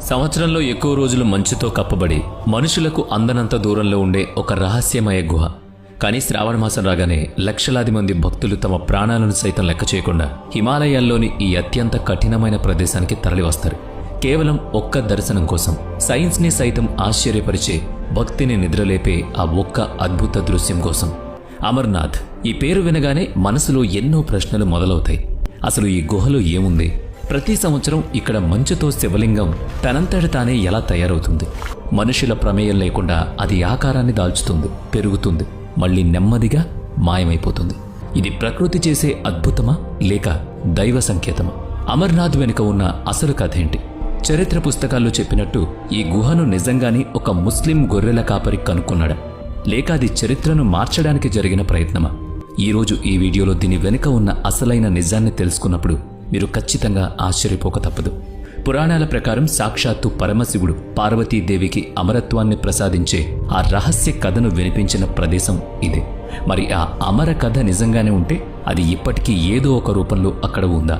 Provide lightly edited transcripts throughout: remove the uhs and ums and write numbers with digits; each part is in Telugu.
సంవత్సరంలో ఎక్కువ రోజులు మంచుతో కప్పబడి మనుషులకు అందనంత దూరంలో ఉండే ఒక రహస్యమయ గుహ. కానీ శ్రావణ మాసం రాగానే లక్షలాది మంది భక్తులు తమ ప్రాణాలను సైతం లెక్క చేయకుండా హిమాలయాల్లోని ఈ అత్యంత కఠినమైన ప్రదేశానికి తరలివస్తారు. కేవలం ఒక్క దర్శనం కోసం, సైన్స్ని సైతం ఆశ్చర్యపరిచే, భక్తిని నిద్రలేపే ఆ ఒక్క అద్భుత దృశ్యం కోసం. అమర్నాథ్ ఈ పేరు వినగానే మనసులో ఎన్నో ప్రశ్నలు మొదలవుతాయి. అసలు ఈ గుహలో ఏముంది? ప్రతి సంవత్సరం ఇక్కడ మంచుతో శివలింగం తనంతట తానే ఎలా తయారవుతుంది? మనుషుల ప్రమేయం లేకుండా అది ఆకారాన్ని దాల్చుతుంది, పెరుగుతుంది, మళ్ళీ నెమ్మదిగా మాయమైపోతుంది. ఇది ప్రకృతి చేసే అద్భుతమా లేక దైవ సంకేతమా? అమర్నాథ్ వెనుక ఉన్న అసలు కథ ఏంటి? చరిత్ర పుస్తకాల్లో చెప్పినట్టు ఈ గుహను నిజంగానే ఒక ముస్లిం గొర్రెల కాపరి కనుక్కున్నాడా, లేక అది చరిత్రను మార్చడానికి జరిగిన ప్రయత్నమా? ఈరోజు ఈ వీడియోలో దీని వెనుక ఉన్న అసలైన నిజాన్ని తెలుసుకున్నప్పుడు మీరు ఖచ్చితంగా ఆశ్చర్యపోక తప్పదు. పురాణాల ప్రకారం సాక్షాత్తు పరమశివుడు పార్వతీదేవికి అమరత్వాన్ని ప్రసాదించే ఆ రహస్య కథను వినిపించిన ప్రదేశం ఇదే. మరి ఆ అమర కథ నిజంగానే ఉంటే అది ఇప్పటికీ ఏదో ఒక రూపంలో అక్కడ ఉందా?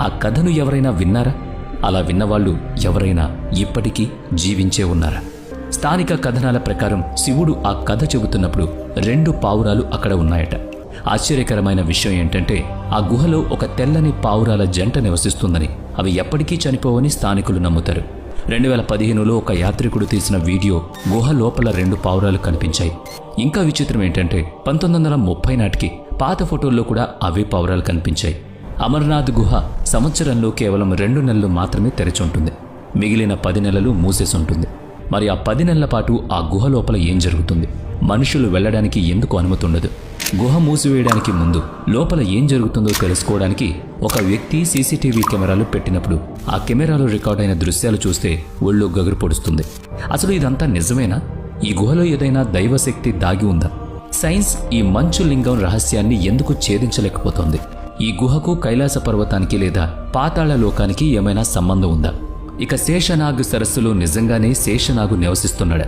ఆ కథను ఎవరైనా విన్నారా? అలా విన్నవాళ్లు ఎవరైనా ఇప్పటికీ జీవించే ఉన్నారా? స్థానిక కథనాల ప్రకారం శివుడు ఆ కథ చెబుతున్నప్పుడు 2 పావురాలు అక్కడ ఉన్నాయట. ఆశ్చర్యకరమైన విషయం ఏంటంటే ఆ గుహలో ఒక తెల్లని పావురాల జంట నివసిస్తుందని, అవి ఎప్పటికీ చనిపోవని స్థానికులు నమ్ముతారు. 2015లో ఒక యాత్రికుడు తీసిన వీడియో గుహ లోపల 2 పావురాలు కనిపించాయి. ఇంకా విచిత్రం ఏంటంటే 1930 నాటికి పాత ఫోటోల్లో కూడా అవే పావురాలు కనిపించాయి. అమర్నాథ్ గుహ సంవత్సరంలో కేవలం 2 నెలలు మాత్రమే తెరిచి ఉంటుంది. మిగిలిన 10 నెలలు మూసేసి ఉంటుంది. మరి ఆ 10 నెలల పాటు ఆ గుహ లోపల ఏం జరుగుతుంది? మనుషులు వెళ్లడానికి ఎందుకు అనుమతి ఉండదు? గుహ మూసివేయడానికి ముందు లోపల ఏం జరుగుతుందో తెలుసుకోవడానికి ఒక వ్యక్తి సీసీటీవీ కెమెరాలు పెట్టినప్పుడు ఆ కెమెరాలో రికార్డైన దృశ్యాలు చూస్తే ఒళ్ళు గగురు పొడుస్తుంది. అసలు ఇదంతా నిజమేనా? ఈ గుహలో ఏదైనా దైవశక్తి దాగి ఉందా? సైన్స్ ఈ మంచు లింగం రహస్యాన్ని ఎందుకు ఛేదించలేకపోతోంది? ఈ గుహకు కైలాస పర్వతానికి లేదా పాతాళ లోకానికి ఏమైనా సంబంధం ఉందా? ఇక శేషనాగ్ సరస్సులో నిజంగానే శేషనాగు నివసిస్తున్నాడా?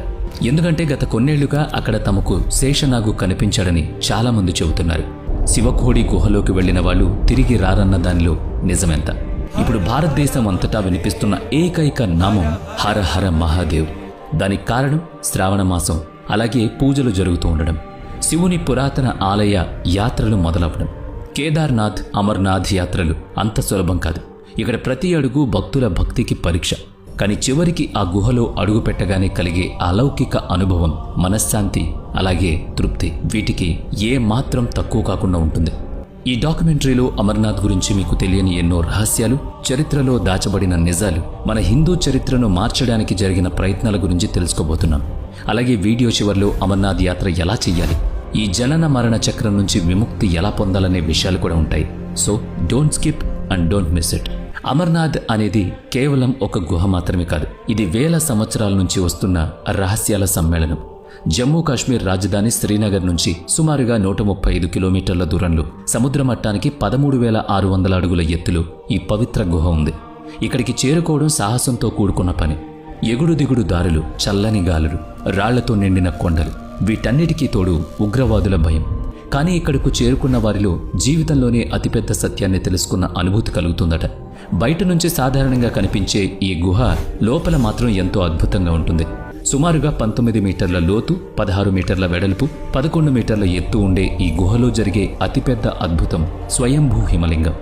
ఎందుకంటే గత కొన్నేళ్లుగా అక్కడ తమకు శేషనాగు కనిపించాడని చాలామంది చెబుతున్నారు. శివకోడి గుహలోకి వెళ్లిన వాళ్ళు తిరిగి రారన్న దానిలో నిజమెంత? ఇప్పుడు భారతదేశం అంతటా వినిపిస్తున్న ఏకైక నామం హర హర మహాదేవ్. దానికి కారణం శ్రావణ మాసం, అలాగే పూజలు జరుగుతూ ఉండడం, శివుని పురాతన ఆలయ యాత్రలు మొదలవడం. కేదార్నాథ్, అమర్నాథ్ యాత్రలు అంత సులభం కాదు. ఇక్కడ ప్రతి అడుగు భక్తుల భక్తికి పరీక్ష. కానీ చివరికి ఆ గుహలో అడుగు పెట్టగానే కలిగే అలౌకిక అనుభవం, మనశ్శాంతి, అలాగే తృప్తి, వీటికి ఏ మాత్రం తక్కువ కాకుండా ఉంటుంది. ఈ డాక్యుమెంటరీలో అమర్నాథ్ గురించి మీకు తెలియని ఎన్నో రహస్యాలు, చరిత్రలో దాచబడిన నిజాలు, మన హిందూ చరిత్రను మార్చడానికి జరిగిన ప్రయత్నాల గురించి తెలుసుకోబోతున్నాం. అలాగే వీడియో చివర్లో అమర్నాథ్ యాత్ర ఎలా చెయ్యాలి, ఈ జనన మరణ చక్రం నుంచి విముక్తి ఎలా పొందాలనే విషయాలు కూడా ఉంటాయి. So don't skip and don't miss it. Amarnath అనేది కేవలం ఒక గుహ మాత్రమే కాదు. ఇది వేల సంవత్సరాల నుంచి వస్తున్న రహస్యాల సమ్మేళనం. జమ్మూ కాశ్మీర్ రాజధాని శ్రీనగర్ నుంచి సుమారుగా 135 కిలోమీటర్ల దూరంలో సముద్ర మట్టానికి 13,600 అడుగుల ఎత్తులో ఈ పవిత్ర గుహ ఉంది. ఇక్కడికి చేరుకోవడం సాహసంతో కూడుకున్న పని. ఎగుడు దిగుడు దారులు, చల్లని గాలులు, రాళ్లతో నిండిన కొండలు, వీటన్నిటికీ తోడు ఉగ్రవాదుల భయం. కానీ ఇక్కడకు చేరుకున్న వారిలో జీవితంలోనే అతిపెద్ద సత్యాన్ని తెలుసుకున్న అనుభూతి కలుగుతుందట. బయట నుంచి సాధారణంగా కనిపించే ఈ గుహ లోపల మాత్రం ఎంతో అద్భుతంగా ఉంటుంది. సుమారుగా 19 మీటర్ల లోతు, 16 మీటర్ల వెడల్పు, 11 మీటర్ల ఎత్తు ఉండే ఈ గుహలో జరిగే అతిపెద్ద అద్భుతం స్వయంభూ హిమలింగం.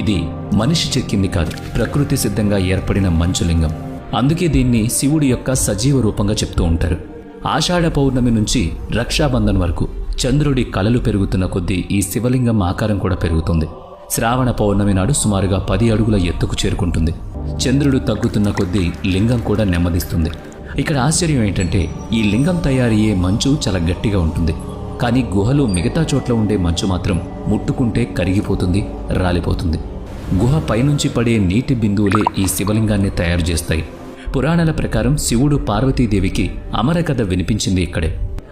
ఇది మనిషి చెక్కింది కాదు, ప్రకృతి సిద్ధంగా ఏర్పడిన మంచులింగం. అందుకే దీన్ని శివుడి యొక్క సజీవ రూపంగా చెప్తూ ఉంటారు. ఆషాఢ పౌర్ణమి నుంచి రక్షాబంధన్ వరకు చంద్రుడి కళలు పెరుగుతున్న కొద్దీ ఈ శివలింగం ఆకారం కూడా పెరుగుతుంది. శ్రావణ పౌర్ణమి నాడు సుమారుగా 10 అడుగుల ఎత్తుకు చేరుకుంటుంది. చంద్రుడు తగ్గుతున్న కొద్దీ లింగం కూడా నెమ్మదిస్తుంది. ఇక్కడ ఆశ్చర్యం ఏంటంటే ఈ లింగం తయారయ్యే మంచు చాలా గట్టిగా ఉంటుంది. కానీ గుహలో మిగతా చోట్ల ఉండే మంచు మాత్రం ముట్టుకుంటే కరిగిపోతుంది, రాలిపోతుంది. గుహ పైనుంచి పడే నీటి బిందువులే ఈ శివలింగాన్ని తయారు చేస్తాయి. పురాణాల ప్రకారం శివుడు పార్వతీదేవికి అమర కథ వినిపించింది ఇక్కడే.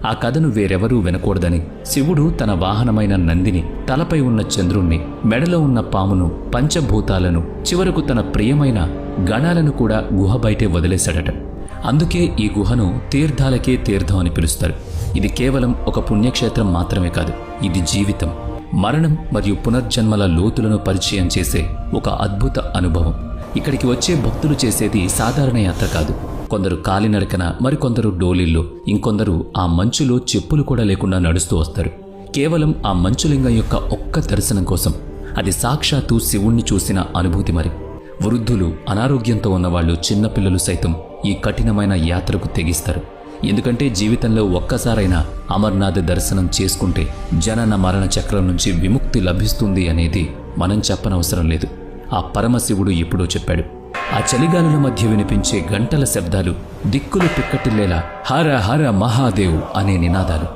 ఆ కథను వేరెవరూ వినకూడదని శివుడు తన వాహనమైన నందిని, తలపై ఉన్న చంద్రుణ్ణి, మెడలో ఉన్న పామును, పంచభూతాలను, చివరకు తన ప్రియమైన గణాలను కూడా గుహ బయటే వదిలేశాడట. అందుకే ఈ గుహను తీర్థాలకే తీర్థం అని పిలుస్తారు. ఇది కేవలం ఒక పుణ్యక్షేత్రం మాత్రమే కాదు, ఇది జీవితం, మరణం మరియు పునర్జన్మల లోతులను పరిచయం చేసే ఒక అద్భుత అనుభవం. ఇక్కడికి వచ్చే భక్తులు చేసేది సాధారణ యాత్ర కాదు. కొందరు కాలినడకన, మరికొందరు డోలీల్లో, ఇంకొందరు ఆ మంచులో చెప్పులు కూడా లేకుండా నడుస్తూ వస్తారు. కేవలం ఆ మంచులింగం యొక్క ఒక్క దర్శనం కోసం. అది సాక్షాత్తు శివుణ్ణి చూసిన అనుభూతి. మరి వృద్ధులు, అనారోగ్యంతో ఉన్నవాళ్లు, చిన్నపిల్లలు సైతం ఈ కఠినమైన యాత్రకు తెగిస్తారు. ఎందుకంటే జీవితంలో ఒక్కసారైనా అమర్నాథ్ దర్శనం చేసుకుంటే జనన మరణ చక్రం నుంచి విముక్తి లభిస్తుంది అనేది మనం చెప్పనవసరం లేదు. ఆ పరమశివుడు ఎప్పుడో చెప్పాడు. ఆ చలిగాలుల మధ్య వినిపించే గంటల శబ్దాలు, దిక్కులు పిక్కటిల్లేలా హర హర మహాదేవ్ అనే నినాదాలు,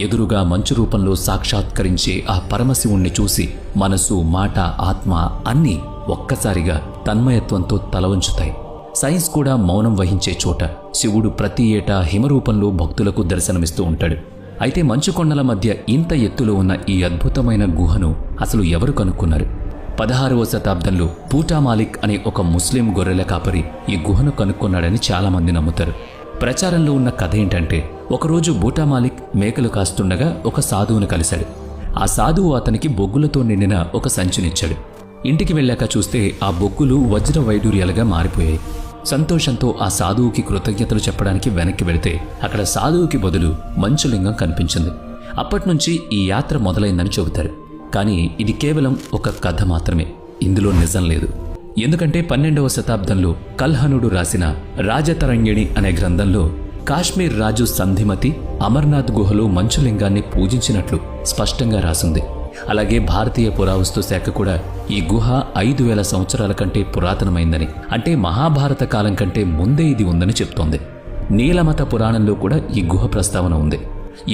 ఎదురుగా మంచు రూపంలో సాక్షాత్కరించే ఆ పరమశివుణ్ణి చూసి మనసు, మాట, ఆత్మ అన్నీ ఒక్కసారిగా తన్మయత్వంతో తలవంచుతాయి. సైన్స్ కూడా మౌనం వహించే చోట శివుడు ప్రతి ఏటా హిమరూపంలో భక్తులకు దర్శనమిస్తూ ఉంటాడు. అయితే మంచు కొండల మధ్య ఇంత ఎత్తులో ఉన్న ఈ అద్భుతమైన గుహను అసలు ఎవరు కనుక్కున్నారు? 16వ శతాబ్దంలో బూటా మాలిక్ అనే ఒక ముస్లిం గొర్రెల కాపరి ఈ గుహను కనుక్కున్నాడని చాలామంది నమ్ముతారు. ప్రచారంలో ఉన్న కథ ఏంటంటే, ఒకరోజు బూటా మాలిక్ మేకలు కాస్తుండగా ఒక సాధువును కలిశాడు. ఆ సాధువు అతనికి బొగ్గులతో నిండిన ఒక సంచినిచ్చాడు. ఇంటికి వెళ్ళాక చూస్తే ఆ బొగ్గులు వజ్ర వైడూర్యాలుగా మారిపోయాయి. సంతోషంతో ఆ సాధువుకి కృతజ్ఞతలు చెప్పడానికి వెనక్కి వెళితే అక్కడ సాధువుకి బదులు మంచులింగం కనిపించింది. అప్పట్నుంచి ఈ యాత్ర మొదలైందని చెబుతారు. కానీ ఇది కేవలం ఒక కథ మాత్రమే. ఇందులో నిజం లేదు. ఎందుకంటే 12వ శతాబ్దంలో కల్హనుడు రాసిన రాజతరంగిణి అనే గ్రంథంలో కాశ్మీర్ రాజు సంధిమతి అమర్నాథ్ గుహలో మంచులింగాన్ని పూజించినట్లు స్పష్టంగా రాసింది. అలాగే భారతీయ పురావస్తు శాఖ కూడా ఈ గుహ 5000 సంవత్సరాల కంటే పురాతనమైందని, అంటే మహాభారత కాలం కంటే ముందే ఇది ఉందని చెప్తోంది. నీలమత పురాణంలో కూడా ఈ గుహ ప్రస్తావన ఉంది.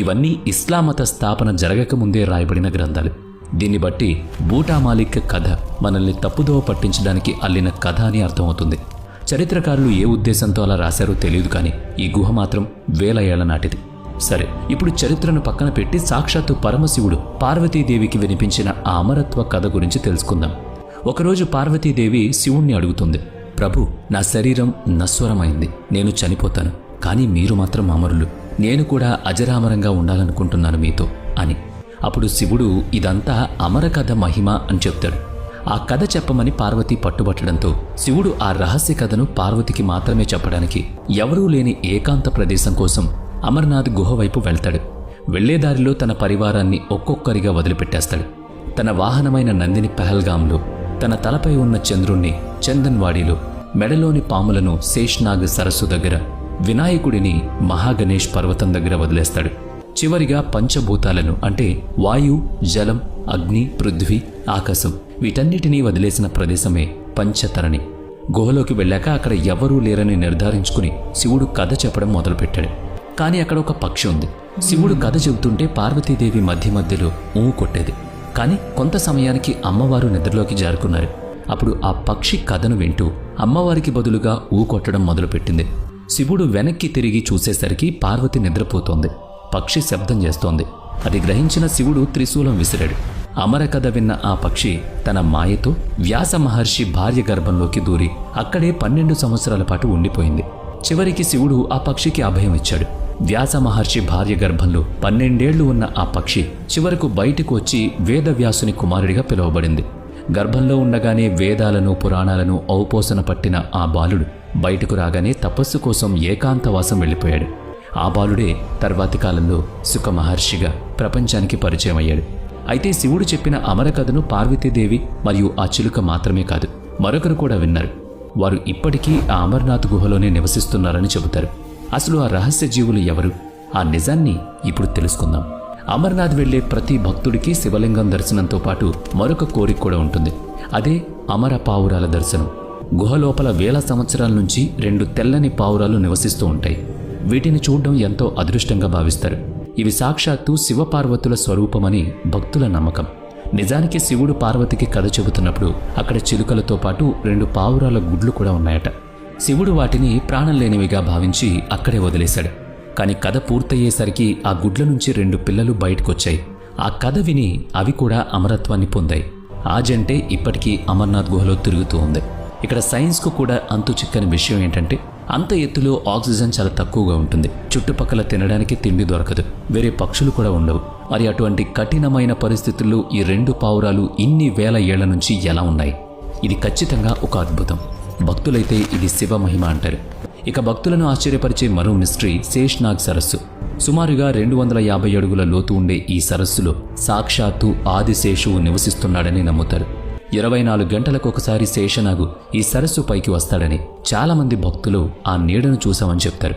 ఇవన్నీ ఇస్లామత స్థాపన జరగకముందే రాయబడిన గ్రంథాలు. దీన్ని బట్టి బూటా మాలిక్ కథ మనల్ని తప్పుదోవ పట్టించడానికి అల్లిన కథ అని అర్థమవుతుంది. చరిత్రకారులు ఏ ఉద్దేశంతో అలా రాశారో తెలియదు, కానీ ఈ గుహ మాత్రం వేల ఏళ్ల నాటిది. సరే, ఇప్పుడు చరిత్రను పక్కన పెట్టి సాక్షాత్తు పరమశివుడు పార్వతీదేవికి వినిపించిన ఆ అమరత్వ కథ గురించి తెలుసుకుందాం. ఒకరోజు పార్వతీదేవి శివుణ్ణి అడుగుతుంది, ప్రభు, నా శరీరం నశ్వరమైంది, నేను చనిపోతాను, కానీ మీరు మాత్రం అమరులు, నేను కూడా అజరామరంగా ఉండాలనుకుంటున్నాను మీతో అని. అప్పుడు శివుడు ఇదంతా అమర కథ మహిమ అని చెప్తాడు. ఆ కథ చెప్పమని పార్వతి పట్టుబట్టడంతో శివుడు ఆ రహస్య కథను పార్వతికి మాత్రమే చెప్పడానికి ఎవరూ లేని ఏకాంత ప్రదేశం కోసం అమర్నాథ్ గుహ వైపు వెళ్తాడు. వెళ్లేదారిలో తన పరివారాన్ని ఒక్కొక్కరిగా వదిలిపెట్టేస్తాడు. తన వాహనమైన నందిని పహల్గాంలో, తన తలపై ఉన్న చంద్రుణ్ణి చందన్వాడిలో, మెడలోని పాములను శేష్నాగ్ సరస్సు దగ్గర, వినాయకుడిని మహాగణేష్ పర్వతం దగ్గర వదిలేస్తాడు. చివరిగా పంచభూతాలను, అంటే వాయు, జలం, అగ్ని, పృథ్వీ, ఆకాశం, వీటన్నిటినీ వదిలేసిన ప్రదేశమే పంచతరణి. గుహలోకి వెళ్ళాక అక్కడ ఎవరూ లేరని నిర్ధారించుకుని శివుడు కథ చెప్పడం మొదలుపెట్టాడు. కానీ అక్కడ ఒక పక్షి ఉంది. శివుడు కథ చెబుతుంటే పార్వతీదేవి మధ్య మధ్యలో కొట్టేది. కానీ కొంత సమయానికి అమ్మవారు నిద్రలోకి జారుకున్నారు. అప్పుడు ఆ పక్షి కథను వింటూ అమ్మవారికి బదులుగా కొట్టడం మొదలుపెట్టింది. శివుడు వెనక్కి తిరిగి చూసేసరికి పార్వతి నిద్రపోతోంది. పక్షి శబ్దం చేస్తోంది. అది గ్రహించిన శివుడు త్రిశూలం విసిరాడు. అమర కథ విన్న ఆ పక్షి తన మాయతో వ్యాస మహర్షి భార్య గర్భంలోకి దూరి అక్కడే 12 సంవత్సరాల పాటు ఉండిపోయింది. చివరికి శివుడు ఆ పక్షికి అభయం ఇచ్చాడు. వ్యాస మహర్షి భార్య గర్భంలో 12 ఏళ్లు ఉన్న ఆ పక్షి చివరకు బయటకు వచ్చి వేదవ్యాసుని కుమారుడిగా పిలువబడింది. గర్భంలో ఉండగానే వేదాలను, పురాణాలను ఔపోసన పట్టిన ఆ బాలుడు బయటకు రాగానే తపస్సు కోసం ఏకాంతవాసం వెళ్ళిపోయాడు. ఆ బాలుడే తర్వాతి కాలంలో సుఖ మహర్షిగా ప్రపంచానికి పరిచయం అయ్యాడు. అయితే శివుడు చెప్పిన అమర కథను పార్వతీదేవి మరియు ఆ చిలుక మాత్రమే కాదు, మరొకరు కూడా విన్నారు. వారు ఇప్పటికీ ఆ అమర్నాథ్ గుహలోనే నివసిస్తున్నారని చెబుతారు. అసలు ఆ రహస్య జీవులు ఎవరు? ఆ నిజాన్ని ఇప్పుడు తెలుసుకుందాం. అమర్నాథ్ వెళ్లే ప్రతి భక్తుడికి శివలింగం దర్శనంతో పాటు మరొక కోరిక కూడా ఉంటుంది. అదే అమర పావురాల దర్శనం. గుహలోపల వేల సంవత్సరాల నుంచి 2 తెల్లని పావురాలు నివసిస్తూ ఉంటాయి. వీటిని చూడడం ఎంతో అదృష్టంగా భావిస్తారు. ఇవి సాక్షాత్తు శివపార్వతుల స్వరూపమని భక్తుల నమ్మకం. నిజానికి శివుడు పార్వతికి కథ చెబుతున్నప్పుడు అక్కడ చిలుకలతో పాటు 2 పావురాల గుడ్లు కూడా ఉన్నాయట. శివుడు వాటిని ప్రాణం లేనివిగా భావించి అక్కడే వదిలేశాడు. కానీ కథ పూర్తయ్యేసరికి ఆ గుడ్ల నుంచి 2 పిల్లలు బయటకొచ్చాయి. ఆ కథ విని అవి కూడా అమరత్వాన్ని పొందాయి. ఆ జంటే ఇప్పటికీ అమర్నాథ్ గుహలో తిరుగుతూ ఉంది. ఇక్కడ సైన్స్కు కూడా అంతు చిక్కని విషయం ఏంటంటే, అంత ఎత్తులో ఆక్సిజన్ చాలా తక్కువగా ఉంటుంది. చుట్టుపక్కల తినడానికి తిండి దొరకదు, వేరే పక్షులు కూడా ఉండవు. మరి అటువంటి కఠినమైన పరిస్థితుల్లో ఈ 2 పావురాలు ఇన్ని వేల ఏళ్ల నుంచి ఎలా ఉన్నాయి? ఇది ఖచ్చితంగా ఒక అద్భుతం. భక్తులైతే ఇది శివ మహిమ అంటారు. ఇక భక్తులను ఆశ్చర్యపరిచే మరో మిస్టరీ శేష్నాగ్ సరస్సు. సుమారుగా 250 అడుగుల లోతు ఉండే ఈ సరస్సులో సాక్షాత్తు ఆదిశేషువు నివసిస్తున్నాడని నమ్ముతారు. 24 గంటలకు ఒకసారి శేషనాగు ఈ సరస్సు పైకి వస్తాడని చాలామంది భక్తులు ఆ నీడను చూశామని చెప్తారు.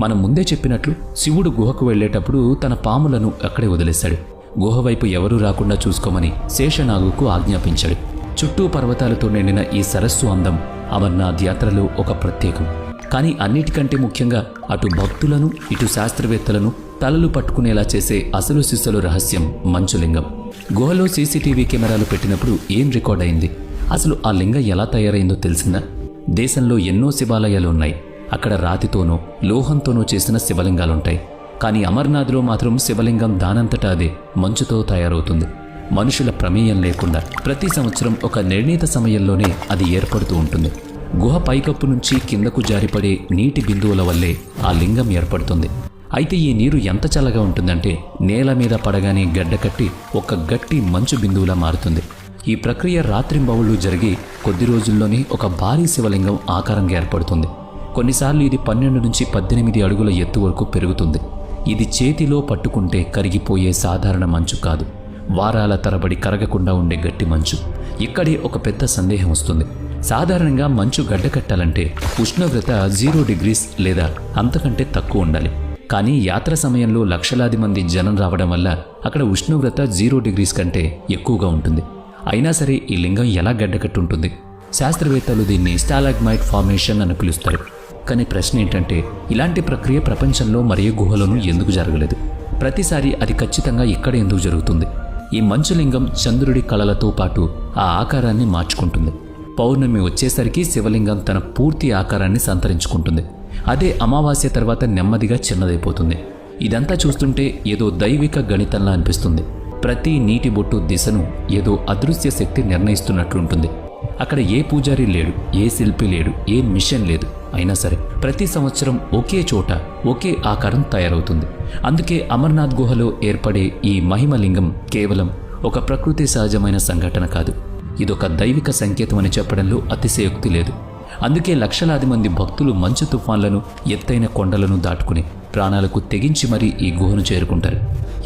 మనం ముందే చెప్పినట్లు శివుడు గుహకు వెళ్లేటప్పుడు తన పాములను అక్కడే వదిలేశాడు. గుహ వైపు ఎవరూ రాకుండా చూసుకోమని శేషనాగుకు ఆజ్ఞాపించాడు. చుట్టూ పర్వతాలతో నిండిన ఈ సరస్సు అందం అమర్నాథ్ యాత్రలో ఒక ప్రత్యేకం. కానీ అన్నిటికంటే ముఖ్యంగా అటు భక్తులను ఇటు శాస్త్రవేత్తలను తలలు పట్టుకునేలా చేసే అసలు సిసలు రహస్యం మంచులింగం. గుహలో సీసీటీవీ కెమెరాలు పెట్టినప్పుడు ఏం రికార్డ్ అయింది? అసలు ఆ లింగం ఎలా తయారైందో తెలిసిందా? దేశంలో ఎన్నో శివాలయాలు ఉన్నాయి. అక్కడ రాతితోనో లోహంతోనో చేసిన శివలింగాలుంటాయి. కానీ అమర్నాథ్లో మాత్రం శివలింగం దానంతటా అదే మంచుతో తయారవుతుంది. మనుషుల ప్రమేయం లేకుండా ప్రతి సంవత్సరం ఒక నిర్ణీత సమయంలోనే అది ఏర్పడుతూ ఉంటుంది. గుహ పైకప్పు నుంచి కిందకు జారిపడే నీటి బిందువుల వల్లే ఆ లింగం ఏర్పడుతుంది. అయితే ఈ నీరు ఎంత చల్లగా ఉంటుందంటే నేల మీద పడగానే గడ్డకట్టి ఒక గట్టి మంచు బిందువులా మారుతుంది. ఈ ప్రక్రియ రాత్రింబవళ్లు జరిగి కొద్ది రోజుల్లోనే ఒక భారీ శివలింగం ఆకారంగా ఏర్పడుతుంది. కొన్నిసార్లు ఇది 12 నుంచి 18 అడుగుల ఎత్తు వరకు పెరుగుతుంది. ఇది చేతిలో పట్టుకుంటే కరిగిపోయే సాధారణ మంచు కాదు, వారాల తరబడి కరగకుండా ఉండే గట్టి మంచు. ఇక్కడే ఒక పెద్ద సందేహం వస్తుంది. సాధారణంగా మంచు గడ్డకట్టాలంటే ఉష్ణోగ్రత 0 డిగ్రీస్ లేదా అంతకంటే తక్కువ ఉండాలి. కానీ యాత్ర సమయంలో లక్షలాది మంది జనం రావడం వల్ల అక్కడ ఉష్ణోగ్రత 0 డిగ్రీస్ కంటే ఎక్కువగా ఉంటుంది. అయినా సరే ఈ లింగం ఎలా గడ్డకట్టుంటుంది? శాస్త్రవేత్తలు దీన్ని స్టాలాగ్మైట్ ఫార్మేషన్ అని పిలుస్తారు. కానీ ప్రశ్న ఏంటంటే ఇలాంటి ప్రక్రియ ప్రపంచంలో మరే గుహలోనూ ఎందుకు జరగలేదు? ప్రతిసారి అది ఖచ్చితంగా ఇక్కడ ఎందుకు జరుగుతుంది? ఈ మంచులింగం చంద్రుడి కళలతో పాటు ఆ ఆకారాన్ని మార్చుకుంటుంది. పౌర్ణమి వచ్చేసరికి శివలింగం తన పూర్తి ఆకారాన్ని సంతరించుకుంటుంది. అదే అమావాస్య తర్వాత నెమ్మదిగా చిన్నదైపోతుంది. ఇదంతా చూస్తుంటే ఏదో దైవిక గణితంలా అనిపిస్తుంది. ప్రతి నీటి బొట్టు దిశను ఏదో అదృశ్య శక్తి నిర్ణయిస్తున్నట్లుంటుంది. అక్కడ ఏ పూజారి లేడు, ఏ శిల్పి లేడు, ఏ మిషన్ లేదు. అయినా సరే ప్రతి సంవత్సరం ఒకే చోట ఒకే ఆకారం తయారవుతుంది. అందుకే అమర్నాథ్ గుహలో ఏర్పడే ఈ మహిమలింగం కేవలం ఒక ప్రకృతి సహజమైన సంఘటన కాదు, ఇదొక దైవిక సంకేతం అని చెప్పడంలో అతిశయోక్తి లేదు. అందుకే లక్షలాది మంది భక్తులు మంచు తుఫాన్లను, ఎత్తైన కొండలను దాటుకుని ప్రాణాలకు తెగించి మరీ ఈ గుహను చేరుకుంటారు.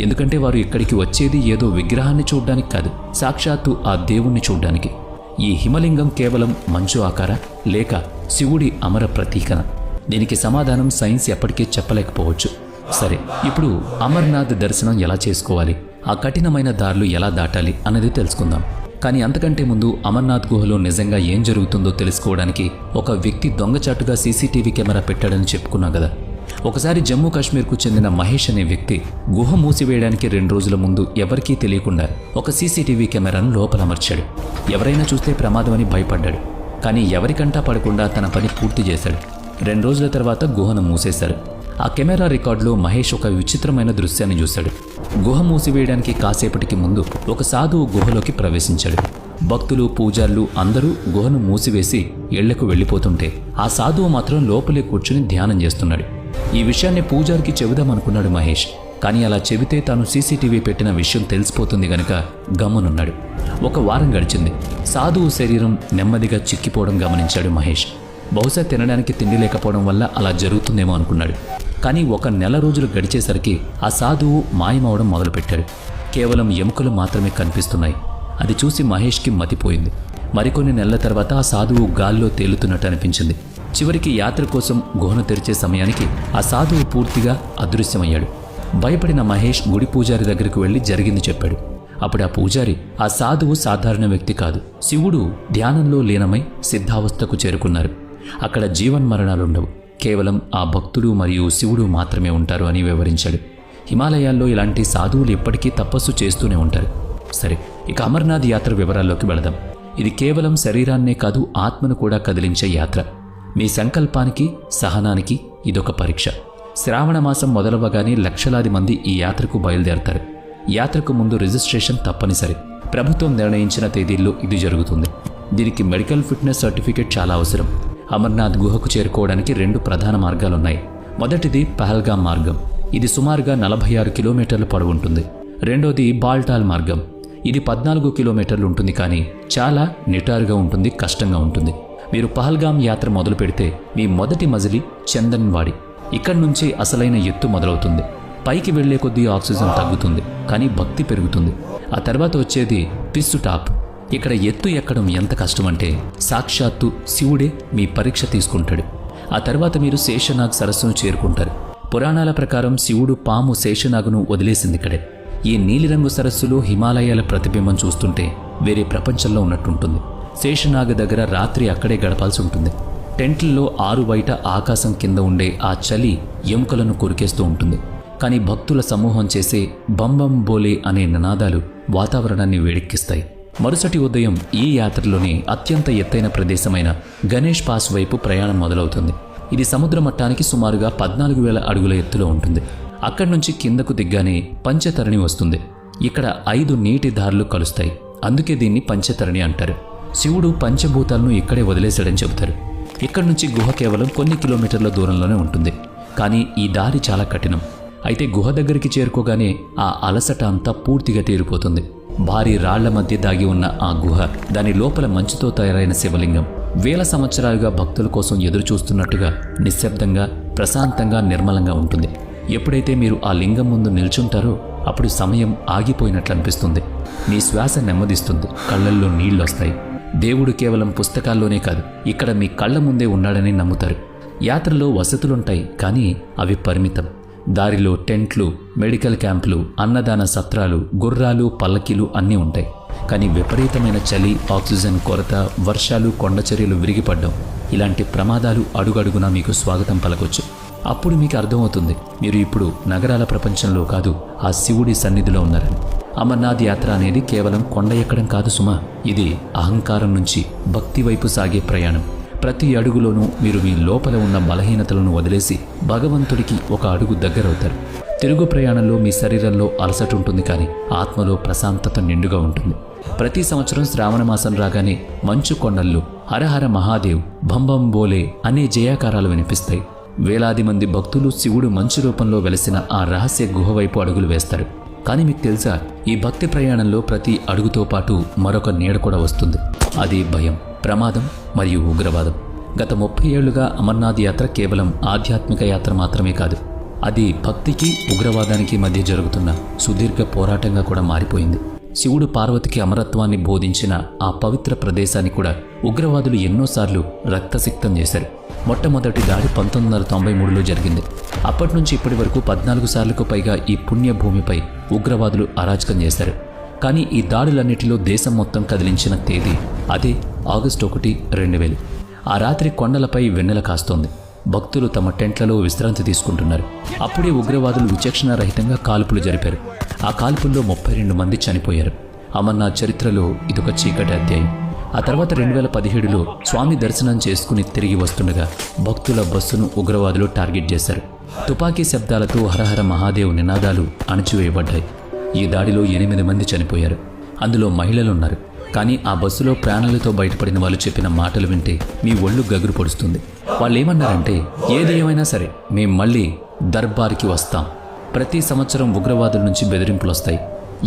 ఎందుకంటే వారు ఇక్కడికి వచ్చేది ఏదో విగ్రహాన్ని చూడ్డానికి కాదు, సాక్షాత్తు ఆ దేవుణ్ణి చూడ్డానికి. ఈ హిమలింగం కేవలం మంచు ఆకార లేక శివుడి అమర ప్రతీకన? దీనికి సమాధానం సైన్స్ ఎప్పటికీ చెప్పలేకపోవచ్చు. సరే, ఇప్పుడు అమర్నాథ్ దర్శనం ఎలా చేసుకోవాలి, ఆ కఠినమైన దారులు ఎలా దాటాలి అన్నది తెలుసుకుందాం. కానీ అంతకంటే ముందు అమర్నాథ్ గుహలో నిజంగా ఏం జరుగుతుందో తెలుసుకోవడానికి ఒక వ్యక్తి దొంగచాటుగా సీసీటీవీ కెమెరా పెట్టాడని చెప్పుకున్నాం కదా. ఒకసారి జమ్మూ కాశ్మీర్కు చెందిన మహేష్ అనే వ్యక్తి గుహ మూసివేయడానికి 2 రోజుల ముందు ఎవరికీ తెలియకుండా ఒక సీసీటీవీ కెమెరాను లోపల అమర్చాడు. ఎవరైనా చూస్తే ప్రమాదమని భయపడ్డాడు. కానీ ఎవరికంటా పడకుండా తన పని పూర్తి చేశాడు. 2 రోజుల తర్వాత గుహను మూసేశారు. ఆ కెమెరా రికార్డులో మహేష్ ఒక విచిత్రమైన దృశ్యాన్ని చూశాడు. గుహ మూసివేయడానికి కాసేపటికి ముందు ఒక సాధువు గుహలోకి ప్రవేశించాడు. భక్తులు, పూజారులు అందరూ గుహను మూసివేసి ఇళ్లకు వెళ్ళిపోతుంటే ఆ సాధువు మాత్రం లోపలే కూర్చుని ధ్యానం చేస్తున్నాడు. ఈ విషయాన్ని పూజారికి చెబుదామనుకున్నాడు మహేష్. కానీ అలా చెబితే తాను సీసీటీవీ పెట్టిన విషయం తెలిసిపోతుంది గనక గమ్మునున్నాడు. 1 వారం గడిచింది. సాధువు శరీరం నెమ్మదిగా చిక్కిపోవడం గమనించాడు మహేష్. బహుశా తినడానికి తిండి లేకపోవడం వల్ల అలా జరుగుతుందేమో అనుకున్నాడు. కానీ 1 నెల రోజులు గడిచేసరికి ఆ సాధువు మాయమవడం మొదలుపెట్టాడు. కేవలం ఎముకలు మాత్రమే కనిపిస్తున్నాయి. అది చూసి మహేష్కి మతిపోయింది. మరికొన్ని నెలల తర్వాత ఆ సాధువు గాల్లో తేలుతున్నట్టు అనిపించింది. చివరికి యాత్ర కోసం గుహను తెరిచే సమయానికి ఆ సాధువు పూర్తిగా అదృశ్యమయ్యాడు. భయపడిన మహేష్ గుడి పూజారి దగ్గరకు వెళ్లి జరిగింది చెప్పాడు. అప్పుడు ఆ పూజారి ఆ సాధువు సాధారణ వ్యక్తి కాదు, శివుడు ధ్యానంలో లీనమై సిద్ధావస్థకు చేరుకున్నారు. అక్కడ జీవన్మరణాలుండవు, కేవలం ఆ భక్తుడు మరియు శివుడు మాత్రమే ఉంటారు అని వివరించాడు. హిమాలయాల్లో ఇలాంటి సాధువులు ఎప్పటికీ తపస్సు చేస్తూనే ఉంటారు. సరే, ఇక అమర్నాథ్ యాత్ర వివరాల్లోకి వెళదాం. ఇది కేవలం శరీరాన్నే కాదు, ఆత్మను కూడా కదిలించే యాత్ర. మీ సంకల్పానికి, సహనానికి ఇదొక పరీక్ష. శ్రావణ మాసం మొదలవగానే లక్షలాది మంది ఈ యాత్రకు బయలుదేరతారు. యాత్రకు ముందు రిజిస్ట్రేషన్ తప్పనిసరి. ప్రభుత్వం నిర్ణయించిన తేదీల్లో ఇది జరుగుతుంది. దీనికి మెడికల్ ఫిట్నెస్ సర్టిఫికేట్ చాలా అవసరం. అమర్నాథ్ గుహకు చేరుకోవడానికి 2 ప్రధాన మార్గాలున్నాయి. మొదటిది పహల్గామ్ మార్గం. ఇది సుమారుగా 46 కిలోమీటర్ల పొడవుంటుంది. రెండోది బాల్టాల్ మార్గం. ఇది 14 కిలోమీటర్లు ఉంటుంది, కానీ చాలా నిటారుగా ఉంటుంది, కష్టంగా ఉంటుంది. మీరు పహల్గామ్ యాత్ర మొదలు పెడితే మీ మొదటి మజిలీ చందన్వాడి. ఇక్కడి నుంచే అసలైన ఎత్తు మొదలవుతుంది. పైకి వెళ్లే కొద్దీ ఆక్సిజన్ తగ్గుతుంది, కానీ భక్తి పెరుగుతుంది. ఆ తర్వాత వచ్చేది పిస్సు టాప్. ఇక్కడ ఎత్తు ఎక్కడం ఎంత కష్టమంటే సాక్షాత్తు శివుడే మీ పరీక్ష తీసుకుంటాడు. ఆ తర్వాత మీరు శేషనాగ్ సరస్సును చేరుకుంటారు. పురాణాల ప్రకారం శివుడు పాము శేషనాగును వదిలేసింది ఇక్కడే. ఈ నీలిరంగు సరస్సులో హిమాలయాల ప్రతిబింబం చూస్తుంటే వేరే ప్రపంచంలో ఉన్నట్టుంటుంది. శేషనాగ్ దగ్గర రాత్రి అక్కడే గడపాల్సి ఉంటుంది. టెంట్లలో ఆరు బయట ఆకాశం కింద ఉండే ఆ చలి ఎముకలను కొరికేస్తూ ఉంటుంది. కానీ భక్తుల సమూహం చేసే బంబం బోలే అనే నినాదాలు వాతావరణాన్ని వేడెక్కిస్తాయి. మరుసటి ఉదయం ఈ యాత్రలోని అత్యంత ఎత్తైన ప్రదేశమైన గణేష్ పాస్ వైపు ప్రయాణం మొదలవుతుంది. ఇది సముద్ర మట్టానికి సుమారుగా 14,000 అడుగుల ఎత్తులో ఉంటుంది. అక్కడి నుంచి కిందకు దిగ్గానే పంచతరణి వస్తుంది. ఇక్కడ 5 నీటి దారులు కలుస్తాయి. అందుకే దీన్ని పంచతరణి అంటారు. శివుడు పంచభూతాలను ఇక్కడే వదిలేశాడని చెబుతారు. ఇక్కడి నుంచి గుహ కేవలం కొన్ని కిలోమీటర్ల దూరంలోనే ఉంటుంది. కానీ ఈ దారి చాలా కఠినం. అయితే గుహ దగ్గరికి చేరుకోగానే ఆ అలసట అంతా పూర్తిగా తీరిపోతుంది. భారీ రాళ్ల మధ్య దాగి ఉన్న ఆ గుహ, దాని లోపల మంచుతో తయారైన శివలింగం వేల సంవత్సరాలుగా భక్తుల కోసం ఎదురు చూస్తున్నట్టుగా నిశ్శబ్దంగా, ప్రశాంతంగా, నిర్మలంగా ఉంటుంది. ఎప్పుడైతే మీరు ఆ లింగం ముందు నిల్చుంటారో అప్పుడు సమయం ఆగిపోయినట్లు అనిపిస్తుంది. మీ శ్వాస నెమ్మదిస్తుంది, కళ్ళల్లో నీళ్లొస్తాయి. దేవుడు కేవలం పుస్తకాల్లోనే కాదు, ఇక్కడ మీ కళ్ళ ముందే ఉన్నాడని నమ్ముతారు. యాత్రలో వసతులుంటాయి, కానీ అవి పరిమితం. దారిలో టెంట్లు, మెడికల్ క్యాంపులు, అన్నదాన సత్రాలు, గుర్రాలు, పల్లకీలు అన్నీ ఉంటాయి. కానీ విపరీతమైన చలి, ఆక్సిజన్ కొరత, వర్షాలు, కొండచర్యలు విరిగిపడ్డం, ఇలాంటి ప్రమాదాలు అడుగడుగునా మీకు స్వాగతం పలకొచ్చు. అప్పుడు మీకు అర్థమవుతుంది, మీరు ఇప్పుడు నగరాల ప్రపంచంలో కాదు, ఆ శివుడి సన్నిధిలో ఉన్నారని. అమర్నాథ్ యాత్ర అనేది కేవలం కొండ ఎక్కడం కాదు సుమా, ఇది అహంకారం నుంచి భక్తి వైపు సాగే ప్రయాణం. ప్రతి అడుగులోనూ మీరు మీ లోపల ఉన్న బలహీనతలను వదిలేసి భగవంతుడికి ఒక అడుగు దగ్గరవుతారు. తిరుగు ప్రయాణంలో మీ శరీరంలో అలసట ఉంటుంది, కానీ ఆత్మలో ప్రశాంతత నిండుగా ఉంటుంది. ప్రతి సంవత్సరం శ్రావణ మాసం రాగానే మంచు కొండల్లో హరహర మహాదేవ్, భంబం బోలే అనే జయాకారాలు వినిపిస్తాయి. వేలాది మంది భక్తులు శివుడు మంచు రూపంలో వెలసిన ఆ రహస్య గుహ వైపు అడుగులు వేస్తారు. కానీ మీకు తెలుసా, ఈ భక్తి ప్రయాణంలో ప్రతి అడుగుతో పాటు మరొక నీడ కూడా వస్తుంది. అది భయం, ప్రమాదం మరియు ఉగ్రవాదం. గత 30 ఏళ్లుగా అమర్నాథ్ యాత్ర కేవలం ఆధ్యాత్మిక యాత్ర మాత్రమే కాదు, అది భక్తికి, ఉగ్రవాదానికి మధ్య జరుగుతున్న సుదీర్ఘ పోరాటంగా కూడా మారిపోయింది. శివుడు పార్వతికి అమరత్వాన్ని బోధించిన ఆ పవిత్ర ప్రదేశాన్ని కూడా ఉగ్రవాదులు ఎన్నోసార్లు రక్తసిక్తం చేశారు. మొట్టమొదటి దాడి 1993లో జరిగింది. అప్పటి నుంచి ఇప్పటి వరకు 14 సార్లకు పైగా ఈ పుణ్యభూమిపై ఉగ్రవాదులు అరాచకం చేశారు. కానీ ఈ దాడులన్నిటిలో దేశం మొత్తం కదిలించిన తేదీ అదే ఆగస్టు 1, 2000. ఆ రాత్రి కొండలపై వెన్నెల కాస్తోంది. భక్తులు తమ టెంట్లలో విశ్రాంతి తీసుకుంటున్నారు. అప్పుడే ఉగ్రవాదులు విచక్షణారహితంగా కాల్పులు జరిపారు. ఆ కాల్పుల్లో 32 మంది చనిపోయారు. అమర్నాథ్ చరిత్రలో ఇదొక చీకటి అధ్యాయం. ఆ తర్వాత 2017లో స్వామి దర్శనం చేసుకుని తిరిగి వస్తుండగా భక్తుల బస్సును ఉగ్రవాదులు టార్గెట్ చేశారు. తుపాకీ శబ్దాలతో హరహర మహాదేవ్ నినాదాలు అణచివేయబడ్డాయి. ఈ దాడిలో 8 మంది చనిపోయారు. అందులో మహిళలున్నారు. కానీ ఆ బస్సులో ప్రాణాలతో బయటపడిన వాళ్ళు చెప్పిన మాటలు వింటే మీ ఒళ్ళు గగురు పొడుస్తుంది. వాళ్ళు ఏమన్నారంటే, ఏది ఏమైనా సరే మేం మళ్ళీ దర్బార్కి వస్తాం. ప్రతి సంవత్సరం ఉగ్రవాదుల నుంచి బెదిరింపులు వస్తాయి.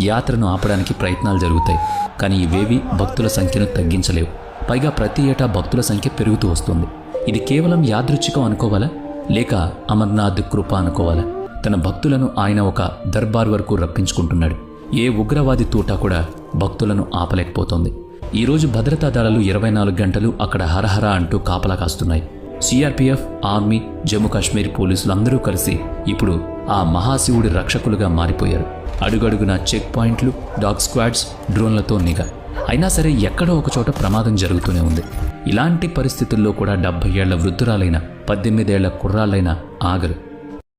యాత్రను ఆపడానికి ప్రయత్నాలు జరుగుతాయి, కానీ ఇవేవి భక్తుల సంఖ్యను తగ్గించలేవు. పైగా ప్రతి ఏటా భక్తుల సంఖ్య పెరుగుతూ వస్తుంది. ఇది కేవలం యాదృచ్ఛికం అనుకోవాలా, లేక అమర్నాథ్ కృప అనుకోవాలా? తన భక్తులను ఆయన ఒక దర్బార్ వరకు రప్పించుకుంటున్నాడు. ఏ ఉగ్రవాది తూటా కూడా భక్తులను ఆపలేకపోతోంది. ఈరోజు భద్రతా దళాలు 24 గంటలు అక్కడ హరహర అంటూ కాపలా కాస్తున్నాయి. సిఆర్పిఎఫ్, ఆర్మీ, జమ్మూ కాశ్మీర్ పోలీసులు అందరూ కలిసి ఇప్పుడు ఆ మహాశివుడి రక్షకులుగా మారిపోయారు. అడుగడుగున చెక్ పాయింట్లు, డాగ్ స్క్వాడ్స్, డ్రోన్లతో నిఘా. అయినా సరే ఎక్కడో ఒకచోట ప్రమాదం జరుగుతూనే ఉంది. ఇలాంటి పరిస్థితుల్లో కూడా 70 ఏళ్ల వృద్ధురాలైన 18 ఏళ్ల కుర్రాళ్ళైన ఆగరు.